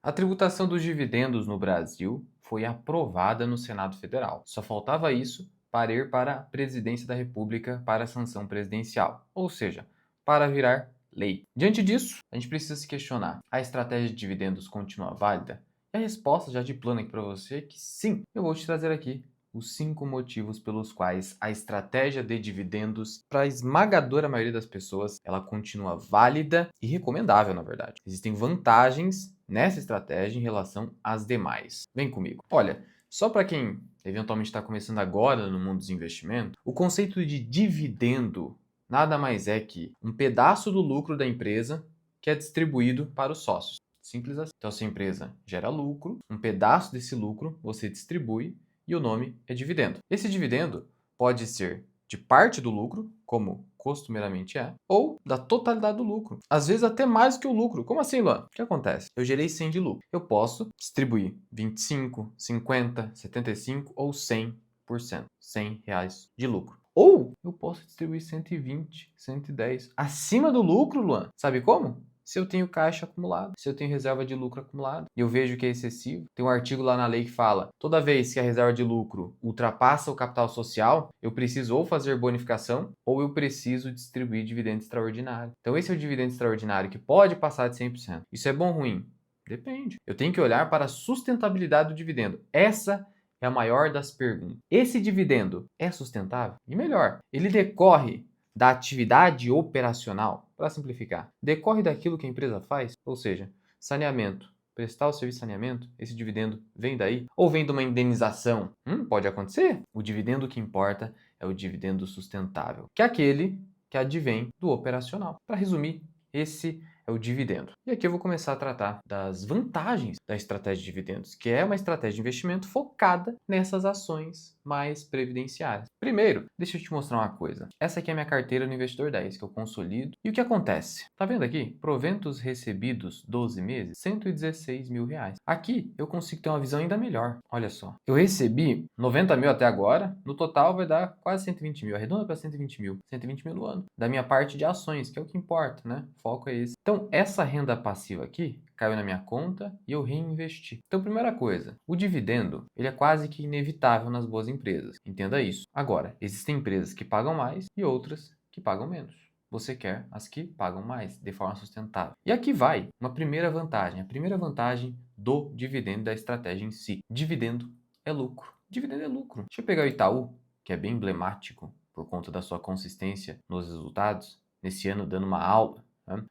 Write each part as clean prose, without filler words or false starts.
A tributação dos dividendos no Brasil foi aprovada no Senado Federal. Só faltava isso para ir para a Presidência da República para a sanção presidencial, ou seja, para virar lei. Diante disso, a gente precisa se questionar: a estratégia de dividendos continua válida? E a resposta já de plano aqui para você é que sim. Eu vou te trazer aqui os 5 motivos pelos quais a estratégia de dividendos, para a esmagadora maioria das pessoas, ela continua válida e recomendável, na verdade. Existem vantagens nessa estratégia em relação às demais. Vem comigo. Olha, só para quem eventualmente está começando agora no mundo dos investimentos, o conceito de dividendo nada mais é que um pedaço do lucro da empresa que é distribuído para os sócios. Simples assim. Então, se a empresa gera lucro, um pedaço desse lucro você distribui e o nome é dividendo. Esse dividendo pode ser de parte do lucro, como costumeiramente é, ou da totalidade do lucro. Às vezes até mais que o lucro. Como assim, Luan? O que acontece? Eu gerei 100 de lucro. Eu posso distribuir 25, 50, 75 ou 100%. R$ 100 de lucro. Ou eu posso distribuir 120, 110. Acima do lucro, Luan. Sabe como? Se eu tenho caixa acumulado, se eu tenho reserva de lucro acumulado, e eu vejo que é excessivo. Tem um artigo lá na lei que fala: toda vez que a reserva de lucro ultrapassa o capital social, eu preciso ou fazer bonificação ou eu preciso distribuir dividendo extraordinário. Então esse é o dividendo extraordinário que pode passar de 100%. Isso é bom ou ruim? Depende. Eu tenho que olhar para a sustentabilidade do dividendo. Essa é a maior das perguntas. Esse dividendo é sustentável? E melhor, ele decorre da atividade operacional? Para simplificar, decorre daquilo que a empresa faz, ou seja, saneamento. Prestar o serviço de saneamento, esse dividendo vem daí? Ou vem de uma indenização? Pode acontecer. O dividendo que importa é o dividendo sustentável, que é aquele que advém do operacional. Para resumir, esse é o dividendo. E aqui eu vou começar a tratar das vantagens da estratégia de dividendos, que é uma estratégia de investimento focada nessas ações mais previdenciárias. Primeiro, deixa eu te mostrar uma coisa. Essa aqui é a minha carteira no Investidor 10, que eu consolido. E o que acontece? Tá vendo aqui? Proventos recebidos 12 meses, R$ 116 mil. Aqui eu consigo ter uma visão ainda melhor. Olha só. Eu recebi 90 mil até agora, no total vai dar quase 120 mil. Arredonda para 120 mil. 120 mil no ano. Da minha parte de ações, que é o que importa, né? O foco é esse. Então, essa renda passiva aqui caiu na minha conta e eu reinvesti. Então, primeira coisa, o dividendo, ele é quase que inevitável nas boas empresas. Entenda isso. Agora, existem empresas que pagam mais e outras que pagam menos. Você quer as que pagam mais, de forma sustentável. E aqui vai uma primeira vantagem. A primeira vantagem do dividendo, da estratégia em si. Dividendo é lucro. Dividendo é lucro. Deixa eu pegar o Itaú, que é bem emblemático por conta da sua consistência nos resultados. Nesse ano, dando uma aula.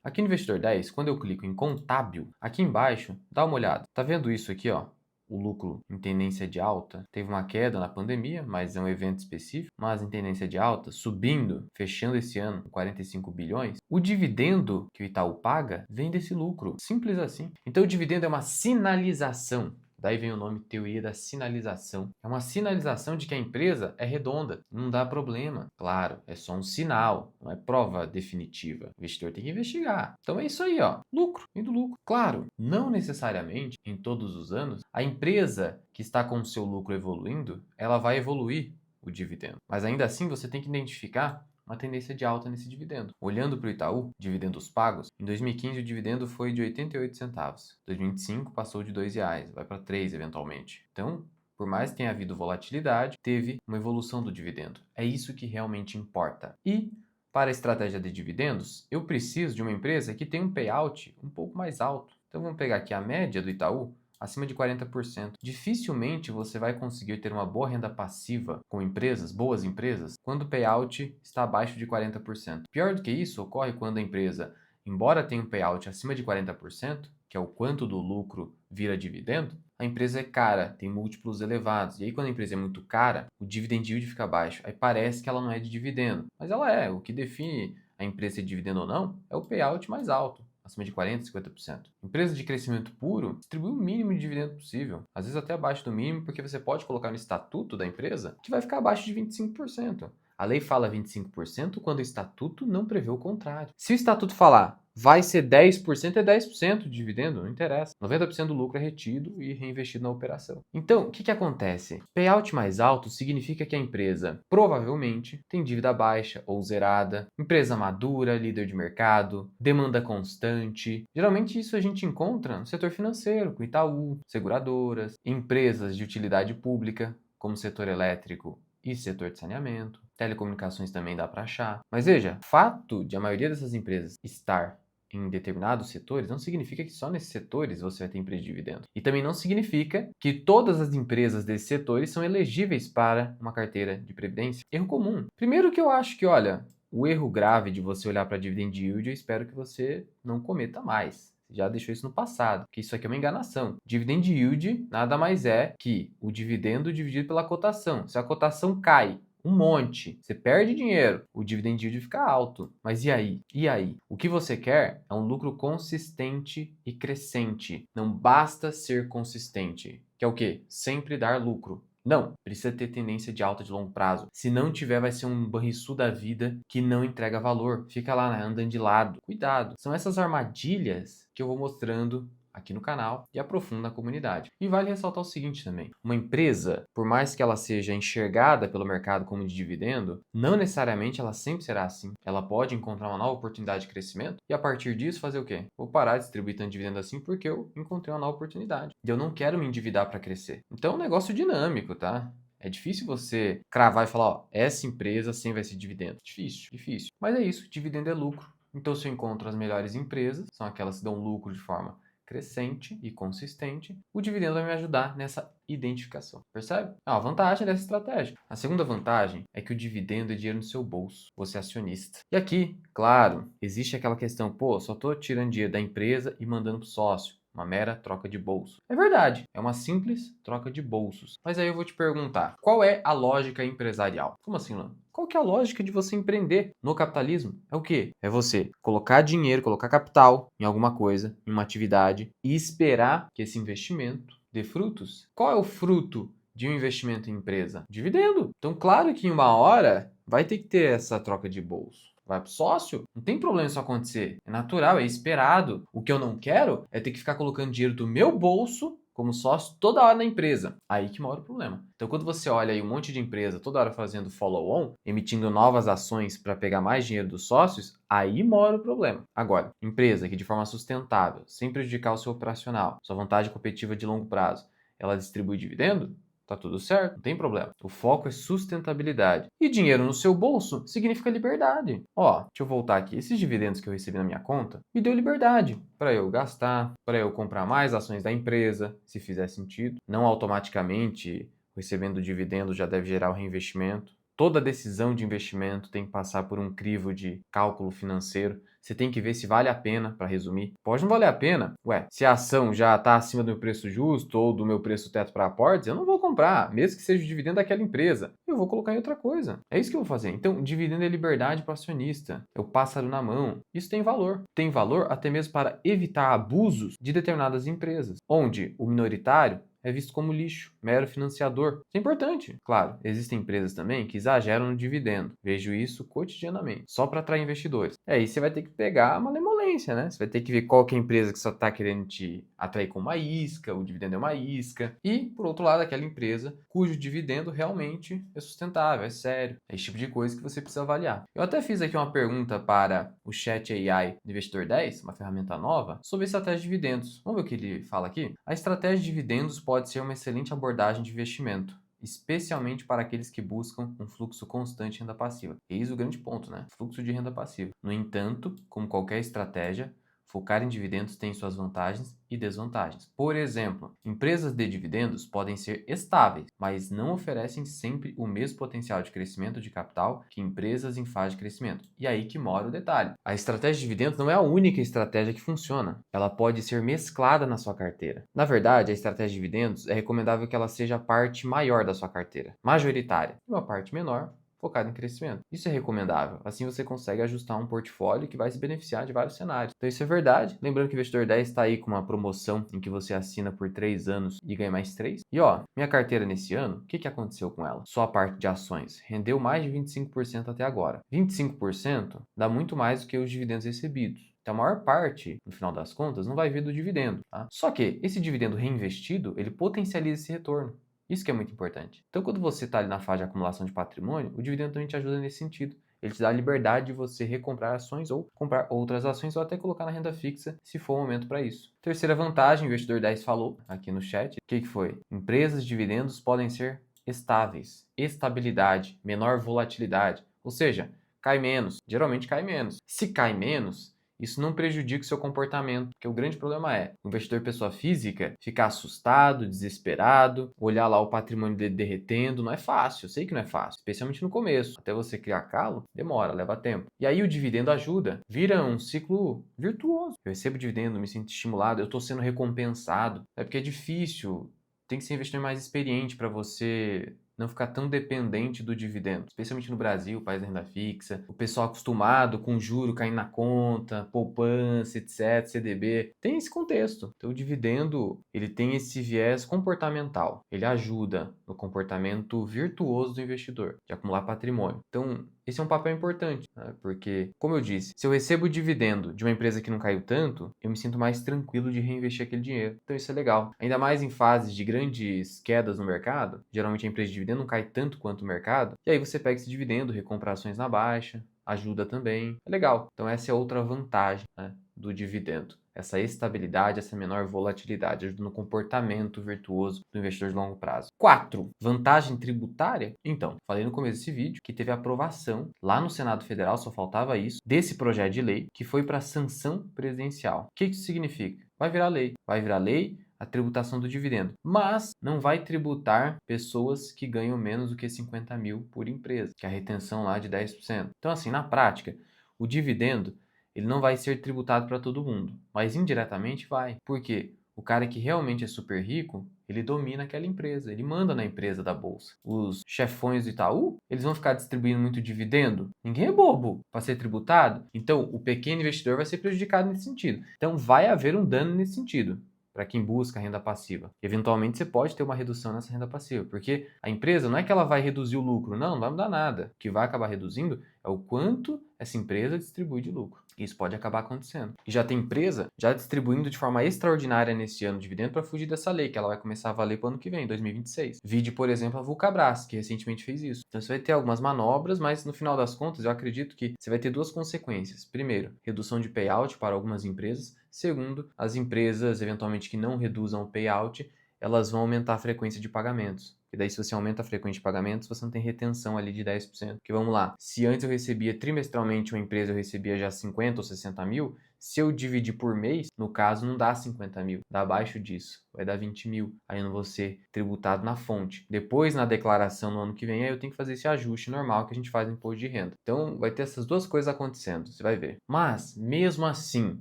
Aqui no Investidor 10, quando eu clico em contábil, aqui embaixo, dá uma olhada. Tá vendo isso aqui, ó? O lucro em tendência de alta teve uma queda na pandemia, mas é um evento específico, mas em tendência de alta, subindo, fechando esse ano com 45 bilhões. O dividendo que o Itaú paga vem desse lucro, simples assim. Então o dividendo é uma sinalização. Daí vem o nome teoria da sinalização. É uma sinalização de que a empresa é redonda, não dá problema. Claro, é só um sinal, não é prova definitiva. O investidor tem que investigar. Então é isso aí, ó. Lucro, indo lucro. Claro, não necessariamente em todos os anos a empresa que está com o seu lucro evoluindo, ela vai evoluir o dividendo. Mas ainda assim você tem que identificar uma tendência de alta nesse dividendo. Olhando para o Itaú, dividendos pagos, em 2015 o dividendo foi de 88 centavos. Em 2025 passou de R$ 2, vai para 3 eventualmente. Então, por mais que tenha havido volatilidade, teve uma evolução do dividendo. É isso que realmente importa. E para a estratégia de dividendos, eu preciso de uma empresa que tenha um payout um pouco mais alto. Então vamos pegar aqui a média do Itaú, acima de 40%. Dificilmente você vai conseguir ter uma boa renda passiva com empresas, boas empresas, quando o payout está abaixo de 40%. Pior do que isso, ocorre quando a empresa, embora tenha um payout acima de 40%, que é o quanto do lucro vira dividendo, a empresa é cara, tem múltiplos elevados. E aí, quando a empresa é muito cara, o dividend yield fica baixo. Aí parece que ela não é de dividendo. Mas ela é. O que define a empresa ser de dividendo ou não é o payout mais alto, acima de 40%, 50%. Empresa de crescimento puro distribui o mínimo de dividendo possível. Às vezes até abaixo do mínimo, porque você pode colocar no estatuto da empresa que vai ficar abaixo de 25%. A lei fala 25% quando o estatuto não prevê o contrário. Se o estatuto falar vai ser 10%, é 10% de dividendo, não interessa. 90% do lucro é retido e reinvestido na operação. Então, o que acontece? Payout mais alto significa que a empresa provavelmente tem dívida baixa ou zerada, empresa madura, líder de mercado, demanda constante. Geralmente isso a gente encontra no setor financeiro, com Itaú, seguradoras, empresas de utilidade pública, como setor elétrico e setor de saneamento. Telecomunicações também dá para achar. Mas veja, o fato de a maioria dessas empresas estar em determinados setores não significa que só nesses setores você vai ter empresa de dividendo. E também não significa que todas as empresas desses setores são elegíveis para uma carteira de previdência. Erro comum. Primeiro que eu acho que, olha, o erro grave de você olhar para dividend yield, eu espero que você não cometa mais. Já deixou isso no passado, que isso aqui é uma enganação. Dividend yield nada mais é que o dividendo dividido pela cotação. Se a cotação cai um monte, você perde dinheiro, o dividend yield fica alto. Mas e aí? E aí? O que você quer é um lucro consistente e crescente. Não basta ser consistente, que é o quê? Sempre dar lucro. Não, precisa ter tendência de alta de longo prazo. Se não tiver, vai ser um banrisul da vida que não entrega valor. Fica lá, né, andando de lado. Cuidado. São essas armadilhas que eu vou mostrando aqui no canal e aprofunda na comunidade. E vale ressaltar o seguinte também: uma empresa, por mais que ela seja enxergada pelo mercado como de dividendo, não necessariamente ela sempre será assim. Ela pode encontrar uma nova oportunidade de crescimento e a partir disso fazer o quê? Vou parar de distribuir tanto dividendo assim porque eu encontrei uma nova oportunidade. E eu não quero me endividar para crescer. Então é um negócio dinâmico, tá? É difícil você cravar e falar, ó, essa empresa sempre vai ser dividendo. Difícil, difícil. Mas é isso, dividendo é lucro. Então se eu encontro as melhores empresas, são aquelas que dão lucro de forma crescente e consistente, o dividendo vai me ajudar nessa identificação. Percebe? É uma vantagem dessa estratégia. A segunda vantagem é que o dividendo é dinheiro no seu bolso, você é acionista. E aqui, claro, existe aquela questão, pô, só estou tirando dinheiro da empresa e mandando para o sócio. Uma mera troca de bolso. É verdade, é uma simples troca de bolsos. Mas aí eu vou te perguntar, qual é a lógica empresarial? Como assim, Lan? Qual que é a lógica de você empreender no capitalismo? É o quê? É você colocar dinheiro, colocar capital em alguma coisa, em uma atividade e esperar que esse investimento dê frutos. Qual é o fruto de um investimento em empresa? Dividendo. Então, claro que em uma hora vai ter que ter essa troca de bolso. Vai pro sócio, não tem problema isso acontecer. É natural, é esperado. O que eu não quero é ter que ficar colocando dinheiro do meu bolso como sócio toda hora na empresa. Aí que mora o problema. Então, quando você olha aí um monte de empresa toda hora fazendo follow-on, emitindo novas ações para pegar mais dinheiro dos sócios, aí mora o problema. Agora, empresa que de forma sustentável, sem prejudicar o seu operacional, sua vantagem competitiva de longo prazo, ela distribui dividendo, tá tudo certo, não tem problema. O foco é sustentabilidade. E dinheiro no seu bolso significa liberdade. Ó, deixa eu voltar aqui. Esses dividendos que eu recebi na minha conta me deu liberdade para eu gastar, para eu comprar mais ações da empresa, se fizer sentido. Não automaticamente recebendo dividendo já deve gerar o reinvestimento. Toda decisão de investimento tem que passar por um crivo de cálculo financeiro. Você tem que ver se vale a pena, para resumir. Pode não valer a pena. Ué, se a ação já está acima do meu preço justo ou do meu preço teto para aportes, eu não vou comprar, mesmo que seja o dividendo daquela empresa. Eu vou colocar em outra coisa. É isso que eu vou fazer. Então, dividendo é liberdade para o acionista. É o pássaro na mão. Isso tem valor. Tem valor até mesmo para evitar abusos de determinadas empresas, onde o minoritário é visto como lixo, mero financiador. Isso é importante. Claro, existem empresas também que exageram no dividendo. Vejo isso cotidianamente, só para atrair investidores. E aí você vai ter que pegar a malemolência, né? Você vai ter que ver qual que é a empresa que só está querendo te atrair com uma isca, o dividendo é uma isca. E, por outro lado, aquela empresa cujo dividendo realmente é sustentável, é sério. É esse tipo de coisa que você precisa avaliar. Eu até fiz aqui uma pergunta para o Chat AI do Investidor 10, uma ferramenta nova, sobre estratégia de dividendos. Vamos ver o que ele fala aqui? A estratégia de dividendos pode ser uma excelente abordagem de investimento, especialmente para aqueles que buscam um fluxo constante de renda passiva. Eis o grande ponto, né? Fluxo de renda passiva. No entanto, como qualquer estratégia, focar em dividendos tem suas vantagens e desvantagens. Por exemplo, empresas de dividendos podem ser estáveis, mas não oferecem sempre o mesmo potencial de crescimento de capital que empresas em fase de crescimento. E aí que mora o detalhe. A estratégia de dividendos não é a única estratégia que funciona. Ela pode ser mesclada na sua carteira. Na verdade, a estratégia de dividendos é recomendável que ela seja a parte maior da sua carteira, majoritária, e uma parte menor focado em crescimento. Isso é recomendável. Assim você consegue ajustar um portfólio que vai se beneficiar de vários cenários. Então isso é verdade. Lembrando que o Investidor 10 está aí com uma promoção em que você assina por 3 anos e ganha mais 3. E ó, minha carteira nesse ano, o que aconteceu com ela? Só a parte de ações rendeu mais de 25% até agora. 25% dá muito mais do que os dividendos recebidos. Então, a maior parte, no final das contas, não vai vir do dividendo, tá? Só que esse dividendo reinvestido, ele potencializa esse retorno. Isso que é muito importante. Então, quando você está ali na fase de acumulação de patrimônio, o dividendo também te ajuda nesse sentido. Ele te dá a liberdade de você recomprar ações ou comprar outras ações ou até colocar na renda fixa, se for o momento para isso. Terceira vantagem, o investidor 10 falou aqui no chat. O que foi? Empresas de dividendos podem ser estáveis, estabilidade, menor volatilidade. Ou seja, cai menos, geralmente cai menos. Se cai menos, isso não prejudica o seu comportamento, porque o grande problema é o investidor pessoa física ficar assustado, desesperado, olhar lá o patrimônio dele derretendo, não é fácil, eu sei que não é fácil, especialmente no começo. Até você criar calo, demora, leva tempo. E aí o dividendo ajuda, vira um ciclo virtuoso. Eu recebo dividendo, me sinto estimulado, eu estou sendo recompensado. É porque é difícil, tem que ser investidor mais experiente para você não ficar tão dependente do dividendo, especialmente no Brasil, país da renda fixa, o pessoal acostumado com juro caindo na conta, poupança, etc, CDB, tem esse contexto. Então o dividendo, ele tem esse viés comportamental, ele ajuda no comportamento virtuoso do investidor, de acumular patrimônio. Então esse é um papel importante, né? Porque, como eu disse, se eu recebo dividendo de uma empresa que não caiu tanto, eu me sinto mais tranquilo de reinvestir aquele dinheiro. Então isso é legal. Ainda mais em fases de grandes quedas no mercado, geralmente a empresa de dividendo não cai tanto quanto o mercado, e aí você pega esse dividendo, recompra ações na baixa, ajuda também. É legal. Então essa é outra vantagem, né, do dividendo. Essa estabilidade, essa menor volatilidade, ajuda no comportamento virtuoso do investidor de longo prazo. 4. Vantagem tributária? Então, falei no começo desse vídeo que teve aprovação lá no Senado Federal, só faltava isso, desse projeto de lei que foi para sanção presidencial. O que isso significa? Vai virar lei. Vai virar lei a tributação do dividendo, mas não vai tributar pessoas que ganham menos do que 50 mil por empresa, que é a retenção lá de 10%. Então, assim, na prática, o dividendo ele não vai ser tributado para todo mundo, mas indiretamente vai. Por quê? O cara que realmente é super rico, ele domina aquela empresa, ele manda na empresa da bolsa. Os chefões do Itaú, eles vão ficar distribuindo muito dividendo? Ninguém é bobo para ser tributado. Então, o pequeno investidor vai ser prejudicado nesse sentido. Então, vai haver um dano nesse sentido para quem busca renda passiva. Eventualmente você pode ter uma redução nessa renda passiva, porque a empresa não é que ela vai reduzir o lucro, não vai mudar nada. O que vai acabar reduzindo é o quanto essa empresa distribui de lucro. Isso pode acabar acontecendo. E já tem empresa já distribuindo de forma extraordinária nesse ano dividendo para fugir dessa lei, que ela vai começar a valer para o ano que vem, 2026. Vide, por exemplo, a Vulcabras, que recentemente fez isso. Então você vai ter algumas manobras, mas no final das contas eu acredito que você vai ter duas consequências. Primeiro, redução de payout para algumas empresas. Segundo, as empresas, eventualmente, que não reduzam o payout, elas vão aumentar a frequência de pagamentos. E daí, se você aumenta a frequência de pagamentos, você não tem retenção ali de 10%. Porque vamos lá, se antes eu recebia trimestralmente uma empresa, eu recebia já 50 ou 60 mil, se eu dividir por mês, no caso, não dá 50 mil, dá abaixo disso, vai dar 20 mil. Aí eu não vou ser tributado na fonte. Depois, na declaração no ano que vem, aí eu tenho que fazer esse ajuste normal que a gente faz no imposto de renda. Então, vai ter essas duas coisas acontecendo, você vai ver. Mas, mesmo assim,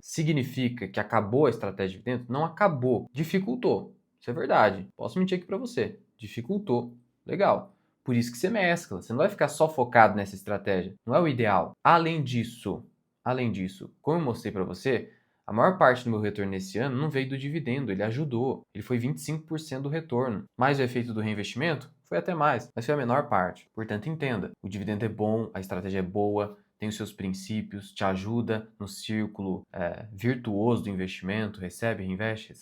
significa que acabou a estratégia de dividendo? Não acabou, dificultou. Isso é verdade. Posso mentir aqui para você. Dificultou. Legal. Por isso que você mescla. Você não vai ficar só focado nessa estratégia. Não é o ideal. Além disso, como eu mostrei para você, a maior parte do meu retorno nesse ano não veio do dividendo, ele ajudou. Ele foi 25% do retorno. Mais o efeito do reinvestimento? Foi até mais, mas foi a menor parte. Portanto, entenda, o dividendo é bom, a estratégia é boa, tem os seus princípios, te ajuda no círculo virtuoso do investimento, recebe, reinveste,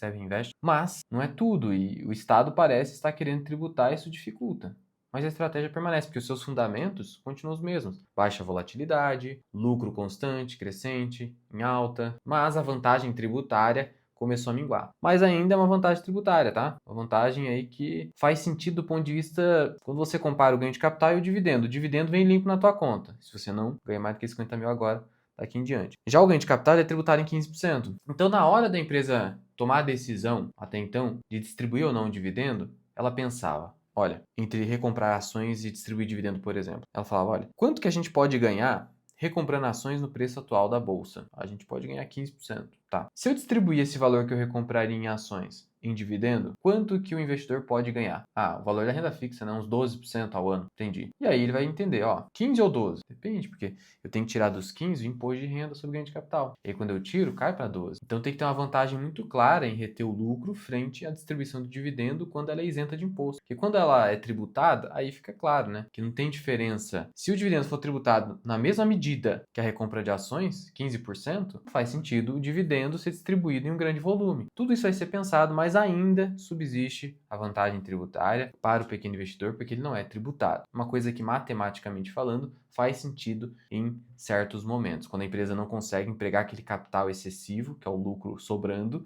mas não é tudo e o Estado parece estar querendo tributar e isso dificulta. Mas a estratégia permanece, porque os seus fundamentos continuam os mesmos. Baixa volatilidade, lucro constante, crescente, em alta, mas a vantagem tributária começou a minguar. Mas ainda é uma vantagem tributária, tá? Uma vantagem aí que faz sentido do ponto de vista quando você compara o ganho de capital e o dividendo. O dividendo vem limpo na tua conta. Se você não ganha mais do que 50 mil agora, daqui em diante. Já o ganho de capital é tributado em 15%. Então, na hora da empresa tomar a decisão, até então, de distribuir ou não o dividendo, ela pensava, olha, entre recomprar ações e distribuir dividendo, por exemplo. Ela falava, olha, quanto que a gente pode ganhar recomprando ações no preço atual da bolsa? A gente pode ganhar 15%. Tá. Se eu distribuir esse valor que eu recompraria em ações em dividendo, quanto que o investidor pode ganhar? Ah, o valor da renda fixa, né, uns 12% ao ano, entendi. E aí ele vai entender, ó, 15 ou 12? Depende, porque eu tenho que tirar dos 15 o imposto de renda sobre ganho de capital. E aí quando eu tiro, cai para 12. Então tem que ter uma vantagem muito clara em reter o lucro frente à distribuição do dividendo quando ela é isenta de imposto. Porque quando ela é tributada, aí fica claro, né, que não tem diferença. Se o dividendo for tributado na mesma medida que a recompra de ações, 15%, faz sentido o dividendo ser distribuído em um grande volume. Tudo isso vai ser pensado, mas ainda subsiste a vantagem tributária para o pequeno investidor, porque ele não é tributado. Uma coisa que, matematicamente falando, faz sentido em certos momentos, quando a empresa não consegue empregar aquele capital excessivo, que é o lucro sobrando,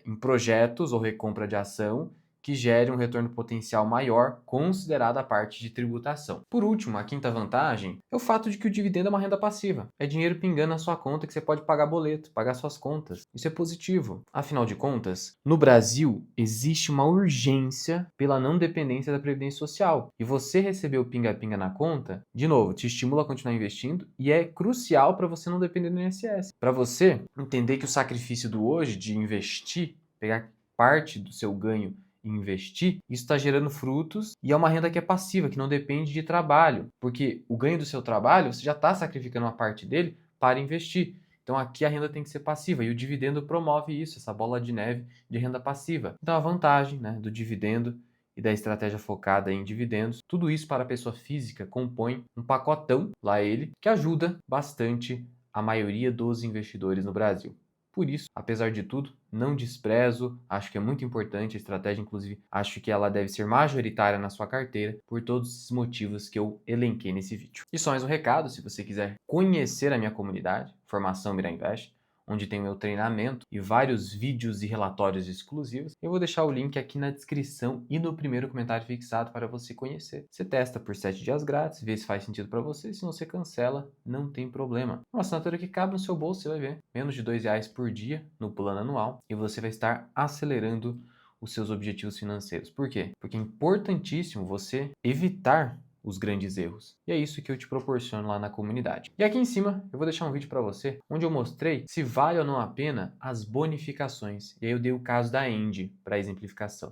em projetos ou recompra de ação que gere um retorno potencial maior, considerada a parte de tributação. Por último, a quinta vantagem é o fato de que o dividendo é uma renda passiva. É dinheiro pingando na sua conta que você pode pagar boleto, pagar suas contas. Isso é positivo. Afinal de contas, no Brasil existe uma urgência pela não dependência da Previdência Social. E você receber o pinga-pinga na conta, de novo, te estimula a continuar investindo e é crucial para você não depender do INSS. Para você entender que o sacrifício do hoje de investir, pegar parte do seu ganho e investir, isso está gerando frutos e é uma renda que é passiva, que não depende de trabalho, porque o ganho do seu trabalho, você já está sacrificando uma parte dele para investir. Então aqui a renda tem que ser passiva e o dividendo promove isso, essa bola de neve de renda passiva. Então a vantagem, né, do dividendo e da estratégia focada em dividendos, tudo isso para a pessoa física compõe um pacotão, lá ele, que ajuda bastante a maioria dos investidores no Brasil. Por isso, apesar de tudo, não desprezo, acho que é muito importante a estratégia, inclusive acho que ela deve ser majoritária na sua carteira por todos esses motivos que eu elenquei nesse vídeo. E só mais um recado, se você quiser conhecer a minha comunidade, Formação Mira Invest, onde tem o meu treinamento e vários vídeos e relatórios exclusivos, eu vou deixar o link aqui na descrição e no primeiro comentário fixado para você conhecer. Você testa por 7 dias grátis, vê se faz sentido para você, se não você cancela, não tem problema. Uma assinatura que cabe no seu bolso, você vai ver, menos de R$ 2 por dia no plano anual e você vai estar acelerando os seus objetivos financeiros. Por quê? Porque é importantíssimo você evitar os grandes erros. E é isso que eu te proporciono lá na comunidade. E aqui em cima eu vou deixar um vídeo para você onde eu mostrei se vale ou não a pena as bonificações. E aí eu dei o caso da Engie para exemplificação.